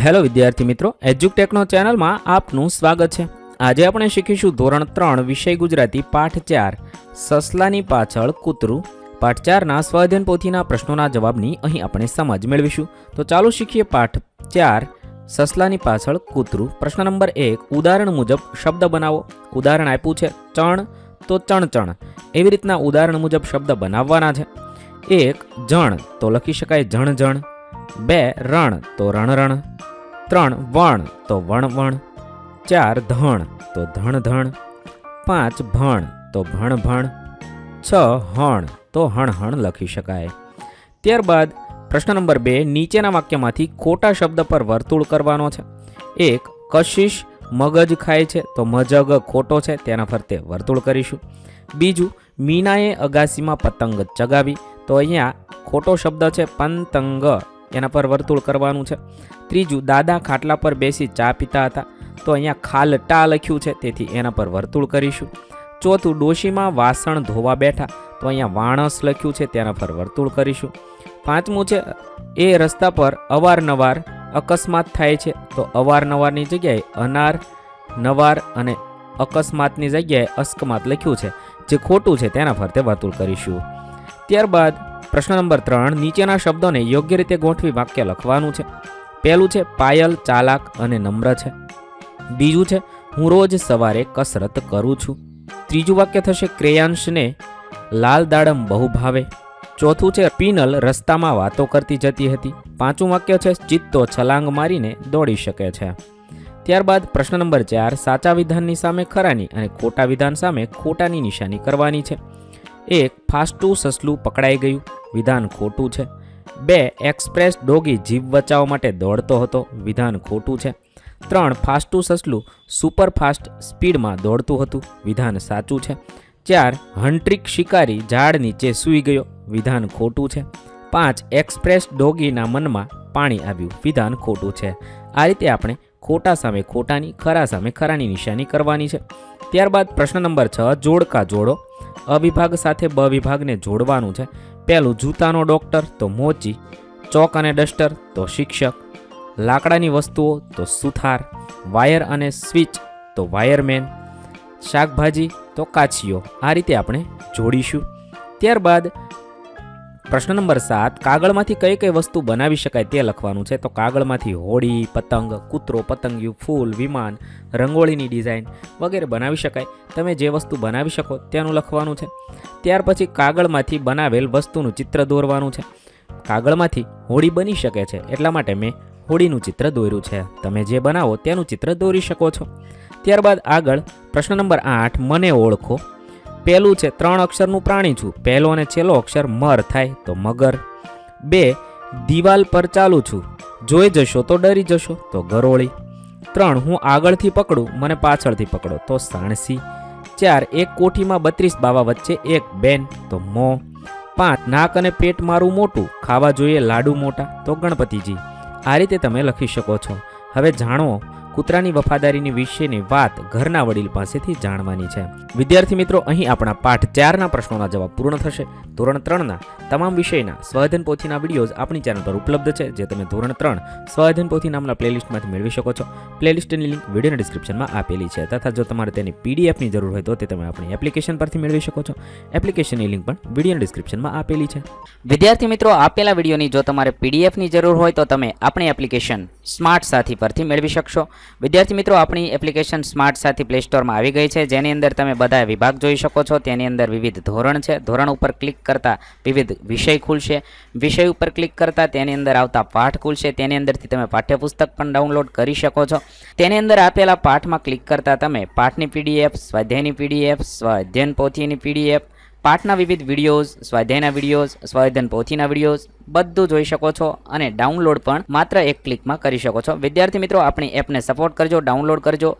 Hello વિદ્યાર્થી મિત્રો, એજ્યુટેકનો ચેનલમાં આપનું સ્વાગત છે। આજે આપણે શીખીશું ધોરણ 3 વિષય ગુજરાતી પાઠ 4 સસલાની પાછળ કૂતરું। પાઠ 4ના સ્વાધ્યાયન પોથીના પ્રશ્નોના જવાબની અહીં આપણે સમજ મેળવીશું। તો ચાલો શીખીએ પાઠ 4 સસલાની પાછળ કૂતરું। પ્રશ્ન નંબર 1, ઉદાહરણ મુજબ શબ્દ બનાવો। ઉદાહરણ આપ્યું છે ચણ તો ચણચણ, એવી રીતના ઉદાહરણ મુજબ શબ્દ બનાવવાના છે। 1 જણ તો લખી શકાય જણ, 2 રણ તો રણ, 3 વણ તો વણ, 4 ધણ તો ધણ, 5 ભણ તો ભણ, 6 હણ તો હણ લખી શકાય। ત્યારબાદ પ્રશ્ન નંબર 2, નીચેના વાક્યમાંથી ખોટા શબ્દ પર વર્તુળ કરવાનો છે। 1 કશિશ મગજ ખાય છે તો મજગ ખોટો છે, તેના ફરતે વર્તુળ કરીશું। બીજું મીનાએ અગાસીમાં પતંગ ચગાવી, તો અહીંયા ખોટો શબ્દ છે પંતંગ, એના પર વર્તુળ કરવાનું છે। ત્રીજું દાદા ખાટલા પર બેસી ચા પીતા હતા, તો અહીંયા ખાલટા લખ્યું છે, તેથી એના પર વર્તુળ કરીશું। ચોથું ડોશીમાં વાસણ ધોવા બેઠા, તો અહીંયા વાણસ લખ્યું છે, તેના પર વર્તુળ કરીશું। પાંચમું છે એ રસ્તા પર અવારનવાર અકસ્માત થાય છે, તો અવારનવારની જગ્યાએ અનાર નવાર અને અકસ્માતની જગ્યાએ અસ્કમાત લખ્યું છે, જે ખોટું છે તેના ફરતે વર્તુળ કરીશું। ત્યારબાદ પ્રશ્ન નંબર 3, નીચેના શબ્દોને યોગ્ય રીતે ગોઠવી વાક્ય લખવાનું છે। પહેલું છે પાયલ ચાલાક અને નમ્ર છે। બીજું છે હું રોજ સવારે કસરત કરું છું। ત્રીજું વાક્ય થશે ક્રેયાંશને લાલ દાડમ બહુ ભાવે। ચોથું છે પીનલ રસ્તામાં વાતો કરતી જતી હતી। પાંચમું વાક્ય છે ચિત્તો છલાંગ મારીને દોડી શકે છે। ત્યારબાદ પ્રશ્ન નંબર 4, સાચા વિધાનની સામે ખરાની અને ખોટા વિધાન સામે ખોટાની નિશાની કરવાની છે। 1 ફાસ્ટું સસલું પકડાઈ ગયું, વિધાન ખોટું છે। 2 એક્સપ્રેસ ડોગી જીવ બચાવવા માટે દોડતો હતો, વિધાન ખોટું છે। 3 ફાસ્ટું સસલું સુપરફાસ્ટ સ્પીડમાં દોડતું હતું, વિધાન સાચું છે। 4 હન્ટ્રિક શિકારી ઝાડ નીચે સૂઈ ગયો, વિધાન ખોટું છે। 5 એક્સપ્રેસ ડોગીના મનમાં પાણી આવ્યું, વિધાન ખોટું છે। આ રીતે આપણે ખોટા સામે ખોટાની, ખરા સામે ખરાની નિશાની કરવાની છે। ત્યારબાદ પ્રશ્ન નંબર 6, જોડકા જોડો। અ વિભાગ સાથે બ વિભાગને જોડવાનું છે। પહેલું જૂતાનો ડોક્ટર તો મોચી, ચોક અને ડસ્ટર તો શિક્ષક, લાકડાની વસ્તુઓ તો સુથાર, વાયર અને સ્વિચ તો વાયરમેન, શાકભાજી તો કાછીઓ। આ રીતે આપણે જોડીશું। ત્યારબાદ પ્રશ્ન નંબર 7, કાગળમાંથી કઈ કઈ વસ્તુ બનાવી શકાય તે લખવાનું છે। તો કાગળમાંથી હોડી, પતંગ, કૂતરો, પતંગિયું, ફૂલ, વિમાન, રંગોળીની ડિઝાઇન વગેરે બનાવી શકાય। તમે જે વસ્તુ બનાવી શકો તેનું લખવાનું છે। ત્યાર પછી કાગળમાંથી બનાવેલ વસ્તુનું ચિત્ર દોરવાનું છે। કાગળમાંથી હોડી બની શકે છે, એટલા માટે મેં હોડીનું ચિત્ર દોર્યું છે, તમે જે બનાવો તેનું ચિત્ર દોરી શકો છો। ત્યારબાદ આગળ પ્રશ્ન નંબર 8, મને ઓળખો। પહેલું છે 3 અક્ષરનું પ્રાણી છું, પહેલો અને છેલ્લો અક્ષર મર થાય તો મગર। 2 દિવાલ પર ચાલું છું, જોઈ જશો તો ડરી જશો તો ગરોળી। 3 હું આગળથી પકડું, મને પાછળથી પકડો તો સાણસી। 4 એક કોઠીમાં 32 બાવા વચ્ચે એક બેન તો મો। 5 નાક અને પેટ મારું મોટું, ખાવા જોઈએ લાડુ મોટા તો ગણપતિજી। આ રીતે તમે લખી શકો છો। હવે જાણો કૂતરાની વફાદારીની વિશેની વાત ઘરના વડીલ પાસેથી જાણવાની છે। વિદ્યાર્થી મિત્રો, અહીં આપણા પાઠ 4ના પ્રશ્નોના જવાબ પૂર્ણ થશે। ધોરણ 3ના તમામ વિષયના સ્વાધ્યાયન પોથીના વિડીયોઝ આપણી ચેનલ પર ઉપલબ્ધ છે, જે તમે ધોરણ 3 સ્વાધ્યાયન પોથી નામના પ્લેલિસ્ટમાંથી મેળવી શકો છો। પ્લેલિસ્ટની લિંક વિડીયોના ડિસ્ક્રિપ્શનમાં આપેલી છે, તથા જો તમારે તેની પીડીએફની જરૂર હોય તો તે તમે આપણી એપ્લિકેશન પરથી મેળવી શકો છો। એપ્લિકેશનની લિંક પણ વિડીયોના ડિસ્ક્રિપ્શનમાં આપેલી છે। વિદ્યાર્થી મિત્રો, આપેલા વિડીયોની જો તમારે પીડીએફની જરૂર હોય તો તમે આપણી એપ્લિકેશન સ્માર્ટ સાથી પરથી મેળવી શકશો। વિદ્યાર્થી મિત્રો, આપણી એપ્લિકેશન સ્માર્ટ સાથી પ્લે સ્ટોરમાં આવી ગઈ છે, જેની અંદર તમે બધા વિભાગ જોઈ શકો છો। તેની અંદર વિવિધ ધોરણ છે, ધોરણ ઉપર ક્લિક કરતા વિવિધ વિષય ખુલશે, વિષય ઉપર ક્લિક કરતા તેની અંદર આવતા પાઠ ખુલશે, તેની અંદરથી તમે પાઠ્યપુસ્તક પણ ડાઉનલોડ કરી શકો છો। તેની અંદર આપેલા પાઠમાં ક્લિક કરતા તમે પાઠની પીડીએફ, સ્વાધ્યાયની પીડીએફ, સ્વાધ્યાયન પોથીની પીડીએફ, પાઠના વિવિધ વિડીયોઝ, સ્વાધ્યાયના વિડીયોઝ, સ્વાધ્યાયન પોથીના વિડીયોઝ બધું જોઈ શકો છો અને ડાઉનલોડ પણ માત્ર એક ક્લિકમાં કરી શકો છો। વિદ્યાર્થી મિત્રો, આપણી એપને સપોર્ટ કરજો, ડાઉનલોડ કરજો